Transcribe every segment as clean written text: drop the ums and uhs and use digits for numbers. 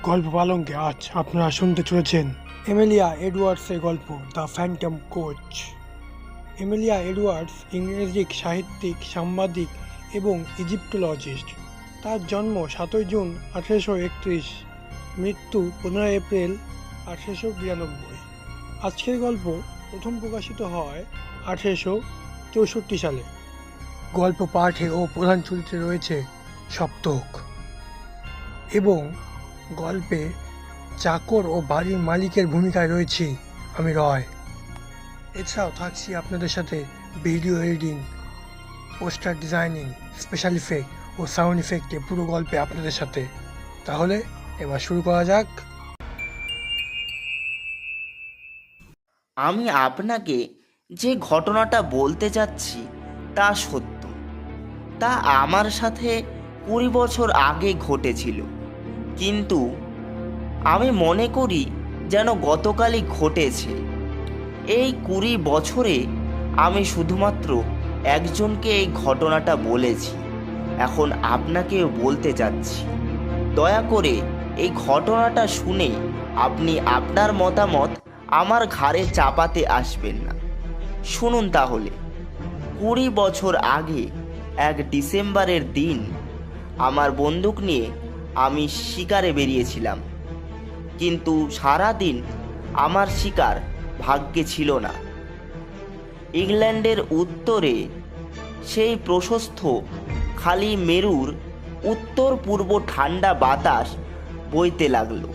গল্প পালঙ্কে আজ আপনারা শুনতে চলেছেন এমিলিয়া এডওয়ার্ডসের গল্প the Phantom coach. Emilia Edwards ইংরেজি সাহিত্যিক, সাংবাদিক এবং ইজিপ্টোলজিস্ট। তার জন্ম 7 জুন 1831, মৃত্যু 15 এপ্রিল 1892। আজকের গল্প প্রথম প্রকাশিত হয় 1864 সালে। গল্প পাঠে ও প্রধান চরিত্রে রয়েছে সপ্তক এবং গল্পে চাকর ও বাড়ির মালিকের ভূমিকায় রয়েছি আমি রয়। এছাড়াও থাকছি আপনাদের সাথে video editing, poster designing, special effect ও সাউন্ড ইফেক্টে পুরো গল্পে আপনাদের সাথে। তাহলে এবার শুরু করা যাক। আমি আপনাকে যে ঘটনাটা বলতে যাচ্ছি তা সত্য। তা আমার সাথে 20 বছর আগে ঘটেছিল, কিন্তু আমি মনে করি যেন গতকালই ঘটেছে। এই 20 বছরে আমি শুধুমাত্র একজনকে এই ঘটনাটা বলেছি, এখন আপনাকেও বলতে যাচ্ছি। দয়া করে এই ঘটনাটা শুনে আপনি আপনার মতামত আমার ঘাড়ে চাপাতে আসবেন না। শুনুন তাহলে। 20 বছর আগে এক ডিসেম্বরের দিন আমার বন্দুক নিয়ে আমি শিকারে বেরিয়েছিলাম, কিন্তু সারা দিন আমার শিকার ভাগ্যে ছিল না। ইংল্যান্ডের উত্তরে সেই প্রশস্ত খালি মেরুর উত্তর পূর্ব ঠান্ডা বাতাস বইতে লাগলো।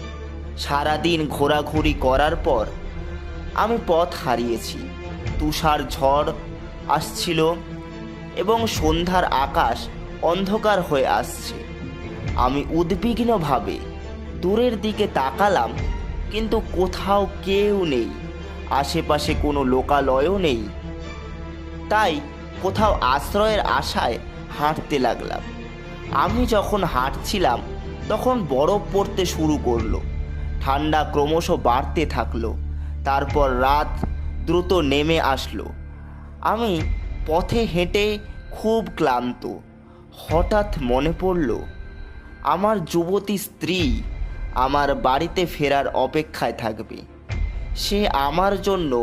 সারাদিন ঘোরাঘুরি করার পর আমি পথ হারিয়েছি। তুষার ঝড় আসছিল এবং সন্ধ্যার আকাশ অন্ধকার হয়ে আসছে। আমি উদ্বিগ্নভাবে দূরের দিকে তাকালাম, কিন্তু কোথাও কেউ নেই, আশেপাশে কোনো লোকালয়ও নেই। তাই কোথাও আশ্রয়ের আশায় হাঁটতে লাগলাম। আমি যখন হাঁটছিলাম তখন বরফ পড়তে শুরু করলো। ঠান্ডা ক্রমশ বাড়তে থাকলো। তারপর রাত দ্রুত নেমে আসলো। আমি পথে হেঁটে খুব ক্লান্ত। হঠাৎ মনে পড়ল আমার যুবতী স্ত্রী আমার বাড়িতে ফেরার অপেক্ষায় থাকবে। সে আমার জন্য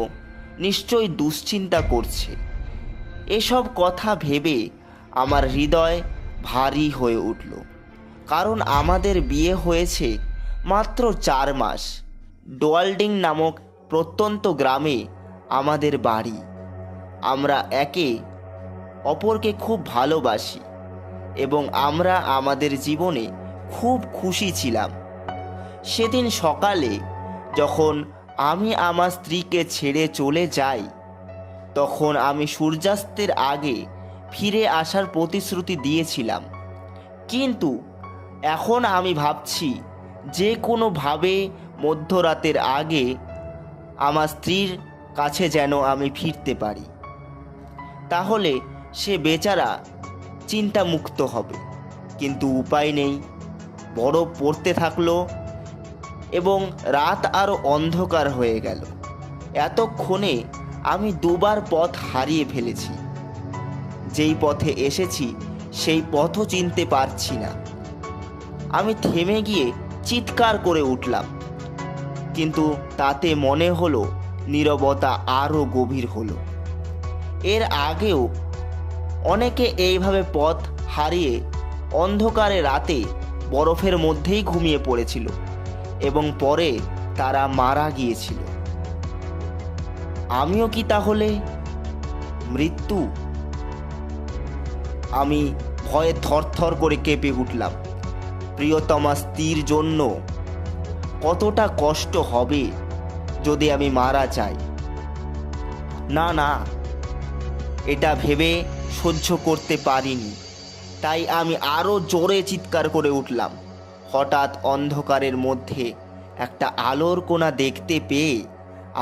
নিশ্চয়ই দুশ্চিন্তা করছে। এসব কথা ভেবে আমার হৃদয় ভারী হয়ে উঠল, কারণ আমাদের বিয়ে হয়েছে মাত্র 4 মাস। ডোয়াল্ডিং নামক প্রত্যন্ত গ্রামে আমাদের বাড়ি। আমরা একে অপরকে খুব ভালোবাসি এবং আমরা আমাদের জীবনে খুব খুশি ছিলাম। সেদিন সকালে যখন আমি আমার স্ত্রীকে ছেড়ে চলে যাই, তখন আমি সূর্যাস্তের আগে ফিরে আসার প্রতিশ্রুতি দিয়েছিলাম। কিন্তু এখন আমি ভাবছি যে কোনোভাবে মধ্যরাতের আগে আমার স্ত্রীর কাছে যেন আমি ফিরতে পারি, তাহলে সে বেচারা চিন্তামুক্ত হবে। কিন্তু উপায় নেই। বরফ পড়তে থাকলো এবং রাত আরও অন্ধকার হয়ে গেল। এতক্ষণে আমি 2বার পথ হারিয়ে ফেলেছি। যেই পথে এসেছি সেই পথও চিনতে পারছি না। আমি থেমে গিয়ে চিৎকার করে উঠলাম, কিন্তু তাতে মনে হলো নীরবতা আরও গভীর হলো। এর আগেও অনেকে এইভাবে পথ হারিয়ে অন্ধকারে রাতে বরফের মধ্যেই ঘুমিয়ে পড়েছিল এবং পরে তারা মারা গিয়েছিল। আমিও কি তাহলে মৃত্যু? আমি ভয়ে থরথর করে কেঁপে উঠলাম। প্রিয়তমা স্ত্রীর জন্য কতটা কষ্ট হবে যদি আমি মারা যাই। না না, এটা ভেবে সহ্য করতে পারিনি। তাই আমি আরও জোরে চিৎকার করে উঠলাম। হঠাৎ অন্ধকারের মধ্যে একটা আলোর কোণা দেখতে পেয়ে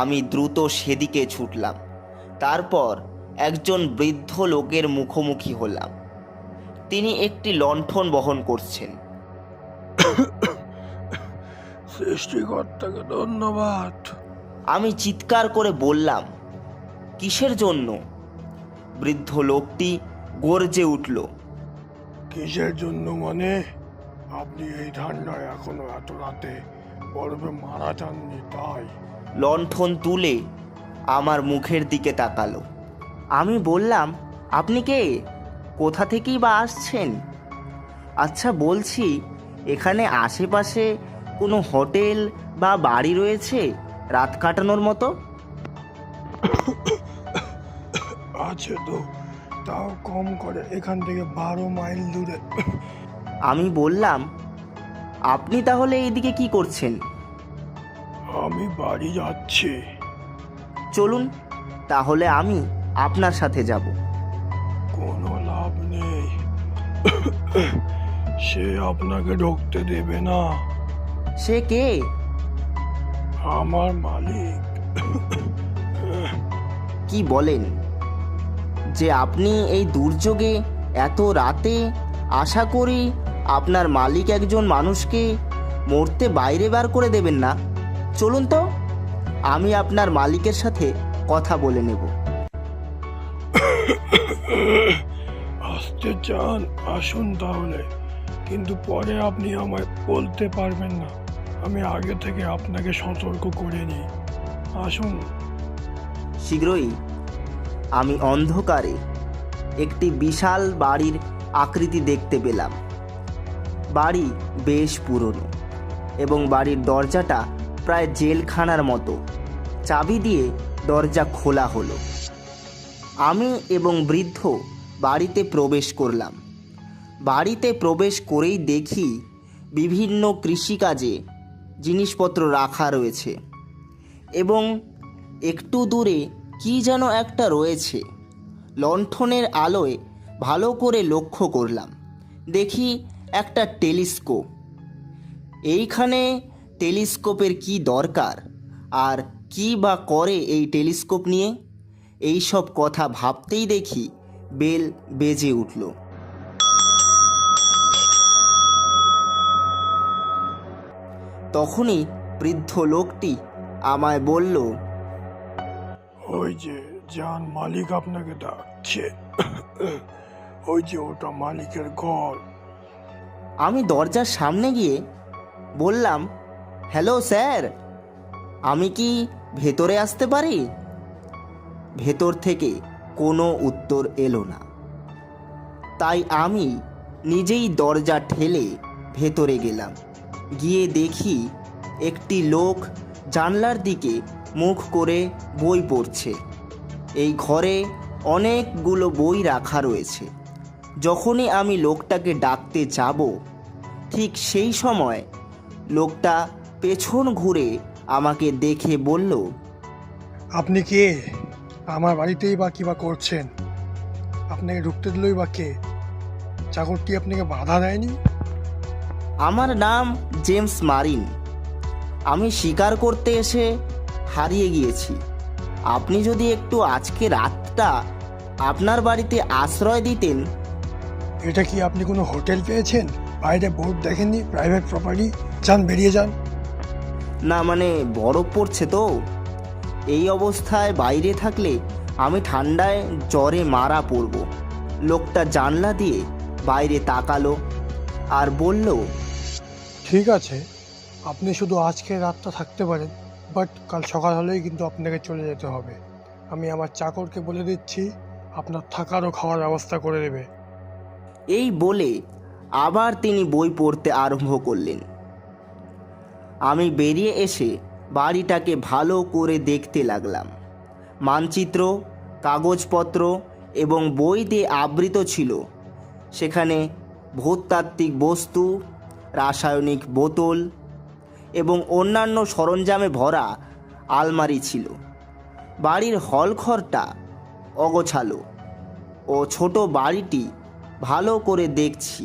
আমি দ্রুত সেদিকে ছুটলাম। তারপর একজন বৃদ্ধ লোকের মুখোমুখি হলাম। তিনি একটি লণ্ঠন বহন করছেন। সৃষ্টিকর্তাকে ধন্যবাদ, আমি চিৎকার করে বললাম, কিসের জন্য? বৃদ্ধ লোকটি গর্জে উঠল, কিসের জন্য মানে? আপনি এই ঠান্ডায় এখনো এত রাতে বরফে মারা যাননি তাই? লণ্ঠন তুলে আমার মুখের দিকে তাকালো। আমি বললাম, আপনি কে? কোথা থেকেই বা আসছেন? আচ্ছা বলছি, এখানে আশেপাশে কোনো হোটেল বা বাড়ি রয়েছে রাত কাটানোর মতো? আছে তো, তাও কম করে এখান থেকে 12 মাইল দূরে। আমি বললাম, আপনি তাহলে এইদিকে কি করছেন? আমি বাড়ি যাচ্ছি। চলুন, তাহলে আমি আপনার সাথে যাব। কোনো লাভ নেই, সে আপনাকে ঢুকতে দেবে না। সে কে? আমার মালিক। কি বলেন যে আপনি এই দুর্যোগে এত রাতে? আশা করি আপনার মালিক একজন মানুষকে মরতে বাইরে বার করে দেবেন না। চলুন তো, আমি আপনার মালিকের সাথে কথা বলে নেব। আসতে চান আসুন তাহলে, কিন্তু পরে আপনি আমায় বলতে পারবেন না। আমি আগে থেকে আপনাকে সতর্ক করে নিই। আসুন। শীঘ্রই আমি অন্ধকারে একটি বিশাল বাড়ির আকৃতি দেখতে পেলাম। বাড়ি বেশ পুরনো এবং বাড়ির দরজাটা প্রায় জেলখানার মতো। চাবি দিয়ে দরজা খোলা হলো। আমি এবং বৃদ্ধ বাড়িতে প্রবেশ করলাম। বাড়িতে প্রবেশ করেই দেখি বিভিন্ন কৃষিকাজে জিনিসপত্র রাখা রয়েছে এবং একটু দূরে কি যেন একটা রয়েছে। লণ্ঠনের আলোয় ভালো করে লক্ষ্য করলাম, দেখি একটা টেলিস্কোপ। এইখানে টেলিস্কোপের কি দরকার আর কি বা করে এই টেলিস্কোপ নিয়ে? এই সব কথা ভাবতেই দেখি বেল বেজে উঠল। তখনই বৃদ্ধ লোকটি আমায় বলল, ওই যে যান, মালিক আপনাকে ডাকছে। ওই যে ওটা মালিকের ঘর। আমি দরজার সামনে গিয়ে বললাম, হ্যালো স্যার, আমি কি ভেতরে আসতে পারি? ভেতর থেকে কোনো উত্তর এলো না। তাই আমি নিজেই দরজা ঠেলে ভেতরে গেলাম। গিয়ে দেখি একটি লোক জানলার দিকে মুখ করে বই পড়ছে। এই ঘরে অনেকগুলো বই রাখা রয়েছে। যখনই আমি লোকটাকে ডাকতে যাব, ঠিক সেই সময় লোকটা পেছন ঘুরে আমাকে দেখে বলল, আপনি কে? আমার বাড়িতেই বা কি বা করছেন? আপনাকে ঢুকতে দিলই বা কে? চাকরটি আপনাকে বাধা দেয়নি? আমার নাম জেমস মারিন। আমি শিকার করতে এসে হারিয়ে গিয়েছি। আপনি যদি একটু আজকে রাতটা আপনার বাড়িতে আশ্রয় দিতেন। এটা কি আপনি কোনো হোটেল পেয়েছেন? বাইরে বোর্ড দেখেননি প্রাইভেট প্রপার্টি? যান, বেরিয়ে যান। না মানে বরফ পড়ছে তো, এই অবস্থায় বাইরে থাকলে আমি ঠান্ডায় জ্বরে মারা পড়ব। লোকটা জানলা দিয়ে বাইরে তাকালো আর বলল, ঠিক আছে, আপনি শুধু আজকে রাতটা থাকতে পারেন, বাট কাল সকাল হলেই কিন্তু আপনাকে চলে যেতে হবে। আমি আমার চাকরকে বলে দিচ্ছি, আপনার থাকার ও খাওয়ার ব্যবস্থা করে দেবে। এই বলে আবার তিনি বই পড়তে আরম্ভ করলেন। আমি বেরিয়ে এসে বাড়িটাকে ভালো করে দেখতে লাগলাম। মানচিত্র, কাগজপত্র এবং বই দিয়ে আবৃত ছিল। সেখানে ভূতাত্ত্বিক বস্তু, রাসায়নিক বোতল এবং অন্যান্য সরঞ্জামে ভরা আলমারি ছিল। বাড়ির হলঘরটা অগোছালো ও ছোট বাড়িটি ভালো করে দেখছি।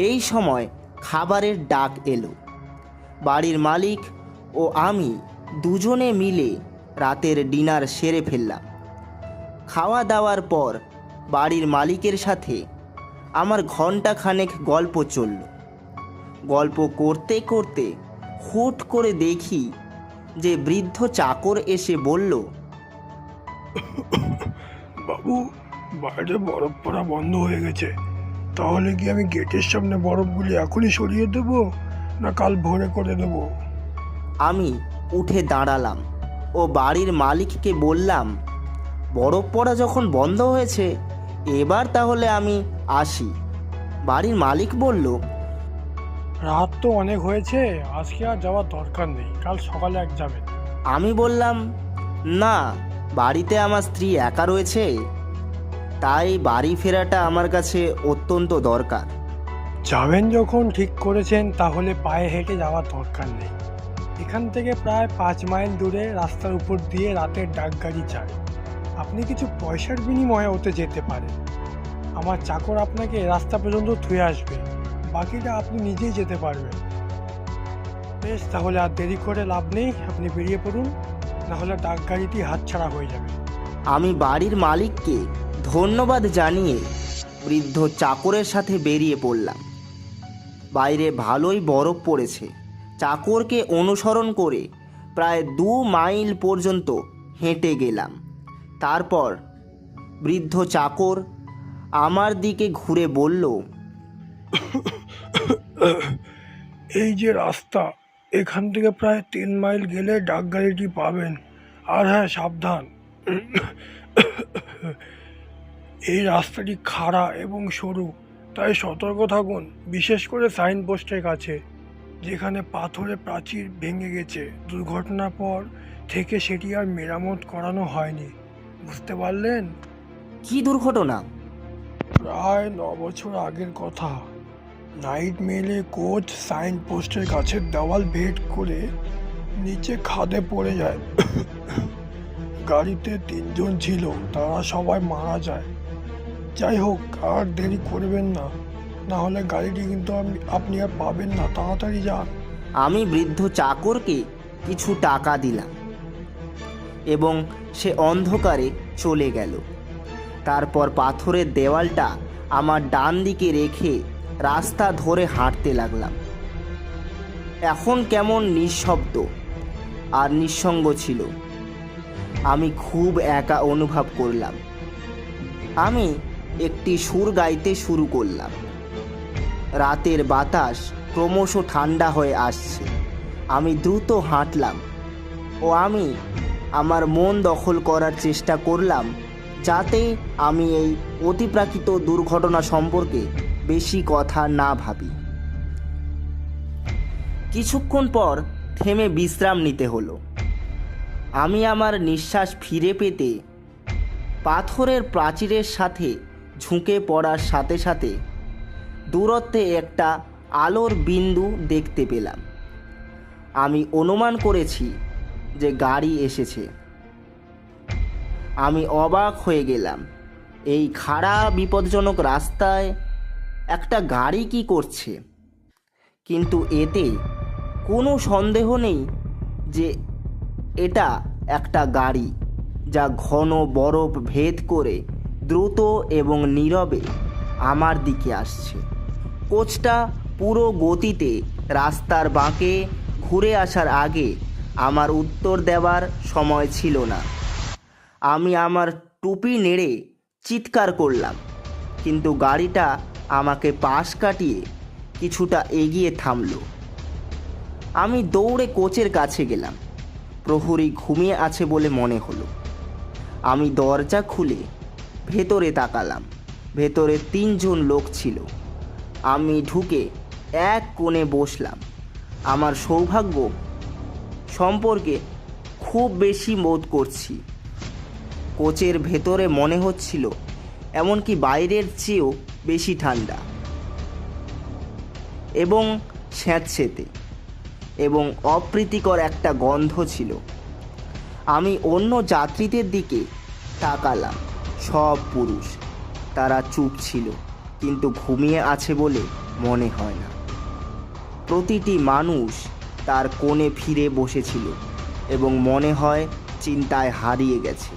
এই সময় খাবারের ডাক এলো। বাড়ির মালিক ও আমি দুজনে মিলে রাতের ডিনার সেরে ফেললাম। খাওয়া দাওয়ার পর বাড়ির মালিকের সাথে আমার ঘন্টাখানেক গল্প চলল। গল্প করতে করতে হুট করে দেখি যে বৃদ্ধ চাকর এসে বলল, বাবু, বাইরে বরফ পড়া বন্ধ হয়ে গেছে, তাহলে কি আমি গেটের সামনে বরফগুলি এখনই সরিয়ে দেবো, না কাল ভোরে করে দেবো? আমি উঠে দাঁড়ালাম ও বাড়ির মালিককে বললাম, বরফ পড়া যখন বন্ধ হয়েছে এবার তাহলে আমি আসি। বাড়ির মালিক বলল, রাত তো অনেক হয়েছে, আজকে আর যাওয়ার দরকার নেই, কাল সকালে এক যাবেন। আমি বললাম, না, বাড়িতে আমার স্ত্রী একা রয়েছে, তাই বাড়ি ফেরাটা আমার কাছে অত্যন্ত দরকার। যাবেন যখন ঠিক করেছেন তাহলে পায়ে হেঁটে যাওয়ার দরকার নেই। এখান থেকে প্রায় 5 মাইল দূরে রাস্তার উপর দিয়ে রাতের ডাকগাড়ি যায়। আপনি কিছু পয়সার বিনিময়ে ওতে যেতে পারেন। আমার চাকর আপনাকে রাস্তা পর্যন্ত থুয়ে আসবে, বাকিটা আপনি নিজেই যেতে পারবেন। বেশ, তাহলে আর দেরি করে লাভ নেই, আপনি বেরিয়ে পড়ুন, নাহলে ডাকগাড়িটি হাতছাড়া হয়ে যাবে। আমি বাড়ির মালিককে ধন্যবাদ জানিয়ে বৃদ্ধ চাকরের সাথে বেরিয়ে পড়লাম। বাইরে ভালোই বরফ পড়েছে। চাকরকে অনুসরণ করে প্রায় 2 মাইল পর্যন্ত হেঁটে গেলাম। তারপর বৃদ্ধ চাকর আমার দিকে ঘুরে বলল, এই যে রাস্তা, এখান থেকে প্রায় 3 মাইল গেলে ডাকগাড়িটি পাবেন। আর হ্যাঁ, সাবধান, এই রাস্তাটি খাড়া এবং সরু, তাই সতর্ক থাকুন, বিশেষ করে সাইনপোস্টের কাছে, যেখানে পাথরে প্রাচীর ভেঙে গেছে। দুর্ঘটনার পর থেকে সেটি আর মেরামত করানো হয়নি। বুঝতে পারলেন? কি দুর্ঘটনা? প্রায় 9 বছর আগের কথা। নাইট মেলে কোচ সাইনপোস্টের কাছের দেওয়াল ভেদ করে নিচে খাদে পড়ে যায়। গাড়িতে 3 জন ছিল, তারা সবাই মারা যায়। যাই হোক, আর দেরি করবেন না, না হলে গাড়িটি কিন্তু আপনি আর পাবেন না। তাড়াতাড়ি যান। আমি বৃদ্ধ চাকরকে কিছু টাকা দিলাম এবং সে অন্ধকারে চলে গেল। তারপর পাথরের দেওয়ালটা আমার ডান দিকে রেখে রাস্তা ধরে হাঁটতে লাগলাম। এখন কেমন নিঃশব্দ আর নিঃসঙ্গ ছিল। আমি খুব একা অনুভব করলাম। আমি একটি সুর গাইতে শুরু করলাম। রাতের বাতাস ক্রমশ ঠান্ডা হয়ে আসছে। আমি দ্রুত হাঁটলাম ও আমি আমার মন দখল করার চেষ্টা করলাম, যাতে আমি এই অতিপ্রাকৃত দুর্ঘটনা সম্পর্কে বেশি কথা না ভাবি। কিছুক্ষণ পর থেমে বিশ্রাম নিতে হলো। আমি আমার নিঃশ্বাস ফিরে পেতে পাথরের প্রাচীরের সাথে ঝুঁকে পড়ার সাথে সাথে দূরত্বে একটা আলোর বিন্দু দেখতে পেলাম। আমি অনুমান করেছি যে গাড়ি এসেছে। আমি অবাক হয়ে গেলাম। এই খাড়া বিপজ্জনক রাস্তায় একটা গাড়ি কি করছে? কিন্তু এতে কোনো সন্দেহ নেই যে এটা একটা গাড়ি যা ঘন বরফ ভেদ করে দ্রুত এবং নীরবে আমার দিকে আসছে। কোচটা পুরো গতিতে রাস্তার বাঁকে ঘুরে আসার আগে আমার উত্তর দেওয়ার সময় ছিল না। আমি আমার টুপি নেড়ে চিৎকার করলাম, কিন্তু গাড়িটা আমাকে পাশ কাটিয়ে কিছুটা এগিয়ে থামল। আমি দৌড়ে কোচের কাছে গেলাম। প্রহরী ঘুমিয়ে আছে বলে মনে হলো। আমি দরজা খুলে ভেতরে তাকালাম। ভেতরে 3 জন লোক ছিল। আমি ঢুকে এক কোণে বসলাম। আমার সৌভাগ্য সম্পর্কে খুব বেশি বোধ করছি। কোচের ভেতরে মনে হচ্ছিল এমনকি বাইরের চেয়েও বেশি ঠান্ডা এবং স্যাঁতসেঁতে এবং অপ্রীতিকর একটা গন্ধ ছিল। আমি অন্য যাত্রীদের দিকে তাকালাম। সব পুরুষ। তারা চুপ ছিল, কিন্তু ঘুমিয়ে আছে বলে মনে হয় না। প্রতিটি মানুষ তার কোণে ফিরে বসেছিল এবং মনে হয় চিন্তায় হারিয়ে গেছে।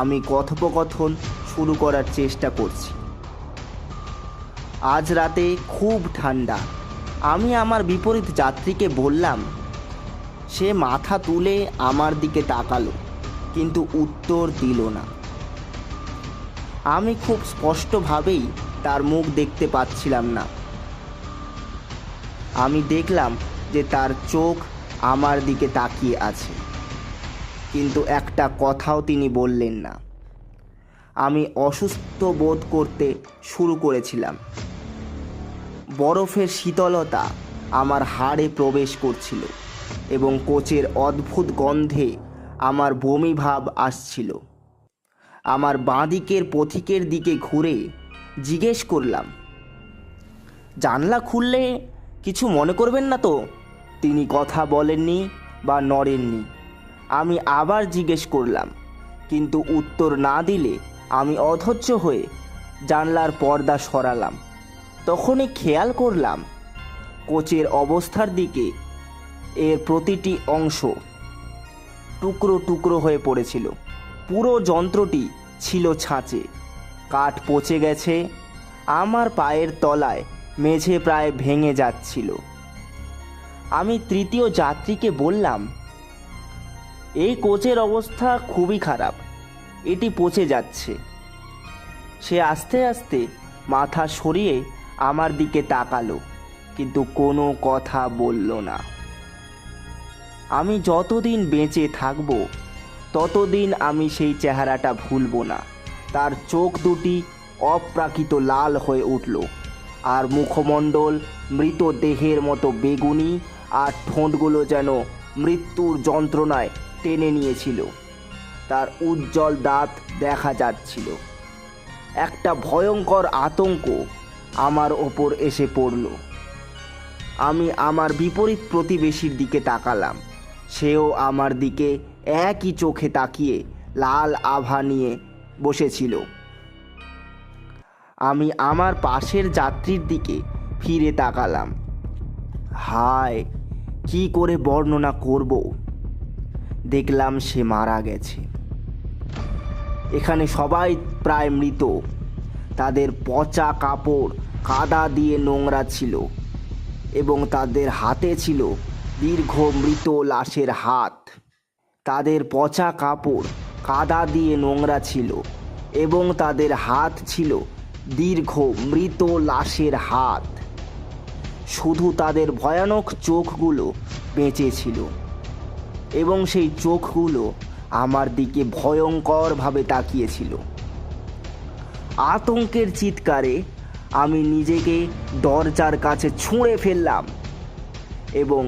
আমি কথোপকথন শুরু করার চেষ্টা করছি। আজ রাতে খুব ঠান্ডা। আমি আমার বিপরীত যাত্রীকে বললাম। সে মাথা তুলে আমার দিকে তাকালো, কিন্তু উত্তর দিল না। আমি খুব স্পষ্টভাবেই তার মুখ দেখতে পাচ্ছিলাম না। আমি দেখলাম যে তার চোখ আমার দিকে তাকিয়ে আছে, কিন্তু একটা কথাও তিনি বললেন না। আমি অসুস্থ বোধ করতে শুরু করেছিলাম। বরফের শীতলতা আমার হাড়ে প্রবেশ করছিল এবং কোচের অদ্ভুত গন্ধে আমার বমি ভাব আসছিল। আমার বাঁ পথিকের দিকে ঘুরে জিজ্ঞেস করলাম, জানলা খুললে কিছু মনে করবেন না তো? তিনি কথা বলেননি বা নড়েননি। আমি আবার জিজ্ঞেস করলাম, কিন্তু উত্তর না দিলে আমি অধৈর্য হয়ে জানলার পর্দা সরালাম। তখনই খেয়াল করলাম কোচের অবস্থার দিকে। এর প্রতিটি অংশ টুকরো টুকরো হয়ে পড়েছিল। পুরো যন্ত্রটি ছিল ছাঁচে, কাঠ পচে গেছে। আমার পায়ের তলায় মেঝে প্রায় ভেঙে যাচ্ছিল। আমি তৃতীয় যাত্রীকে বললাম, এই কোচের অবস্থা খুবই খারাপ, এটি পচে যাচ্ছে। সে আস্তে আস্তে মাথা সরিয়ে আমার দিকে তাকালো, কিন্তু কোনো কথা বলল না। আমি যতদিন বেঁচে থাকব ততদিন আমি সেই চেহারাটা ভুলব না। তার চোখ দুটি অপ্রাকৃত লাল হয়ে উঠল, আর মুখমণ্ডল মৃতদেহের মতো বেগুনি, আর ঠোঁটগুলো যেন মৃত্যুর যন্ত্রণায় টেনে নিয়েছিল। তার উজ্জ্বল দাঁত দেখা যাচ্ছিল। একটা ভয়ঙ্কর আতঙ্ক আমার ওপর এসে পড়ল। আমি আমার বিপরীত প্রতিবেশীর দিকে তাকালাম। সেও আমার দিকে একই চোখে তাকিয়ে লাল আভা নিয়ে বসেছিল। আমি আমার পাশের যাত্রীর দিকে ফিরে তাকালাম। হায়, কি করে বর্ণনা করব? দেখলাম সে মারা গেছে। এখানে সবাই প্রায় মৃত। তাদের পচা কাপড় কাদা দিয়ে নোংরা ছিল এবং তাদের হাতে ছিল দীর্ঘ মৃত লাশের হাত। তাদের পচা কাপড় কাদা দিয়ে নোংরা ছিল এবং তাদের হাত ছিল দীর্ঘ মৃত লাশের হাত। শুধু তাদের ভয়ানক চোখগুলো বেঁচে ছিল এবং সেই চোখগুলো আমার দিকে ভয়ঙ্করভাবে তাকিয়েছিল। আতঙ্কের চিৎকারে আমি নিজেকে দরজার কাছে ছুঁড়ে ফেললাম এবং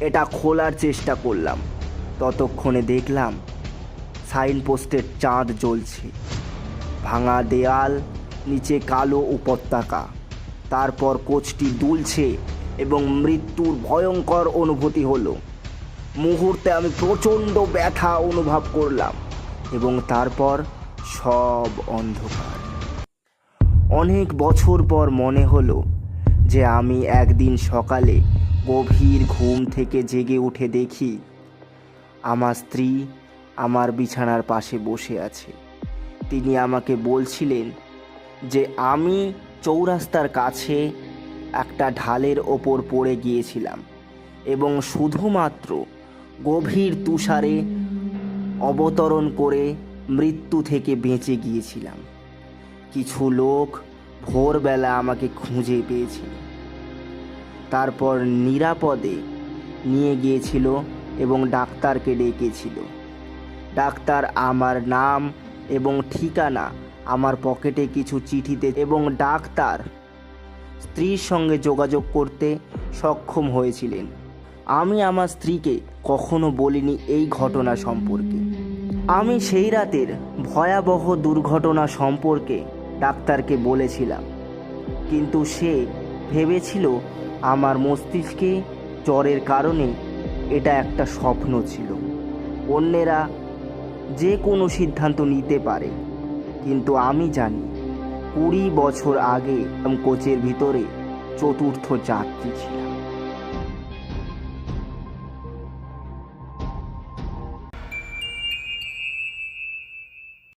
এটা খোলার চেষ্টা করলাম। ততক্ষণে দেখলাম সাইনপোস্টের চাঁদ জ্বলছে, ভাঙা দেয়াল, নিচে কালো উপত্যকা। তারপর কোচটি দুলছে এবং মৃত্যুর ভয়ঙ্কর অনুভূতি হলো। মুহূর্তে আমি প্রচণ্ড ব্যথা অনুভব করলাম এবং তারপর সব অন্ধকার। অনেক বছর পর মনে হলো যে আমি একদিন সকালে গভীর ঘুম থেকে জেগে উঠে দেখি আমার স্ত্রী আমার বিছানার পাশে বসে আছে। তিনি আমাকে বলছিলেন যে আমি চৌরাস্তার কাছে একটা ঢালের ওপর পড়ে গিয়েছিলাম এবং শুধুমাত্র গভীর তুষারে অবতরণ করে মৃত্যু থেকে বেঁচে গিয়েছিলাম। কিছু লোক ভোরবেলা আমাকে খুঁজে পেয়েছিল, তারপর নিরাপদে নিয়ে গিয়েছিল এবং ডাক্তারকে ডেকেছিল। ডাক্তার আমার নাম এবং ঠিকানা আমার পকেটে কিছু চিঠিতে এবং ডাক্তার স্ত্রীর সঙ্গে যোগাযোগ করতে সক্ষম হয়েছিলেন। আমি আমার স্ত্রীকে কখনো বলিনি এই ঘটনা সম্পর্কে। আমি সেই রাতের ভয়াবহ দুর্ঘটনা সম্পর্কে ডাক্তারকে বলেছিলাম, কিন্তু সে ভেবেছিল আমার মস্তিষ্কে জ্বরের কারণে এটা একটা স্বপ্ন ছিল। অন্যেরা যে কোনো সিদ্ধান্ত নিতে পারে, কিন্তু আমি জানি 20 বছর আগে কোচের ভিতরে চতুর্থ যাত্রী ছিল।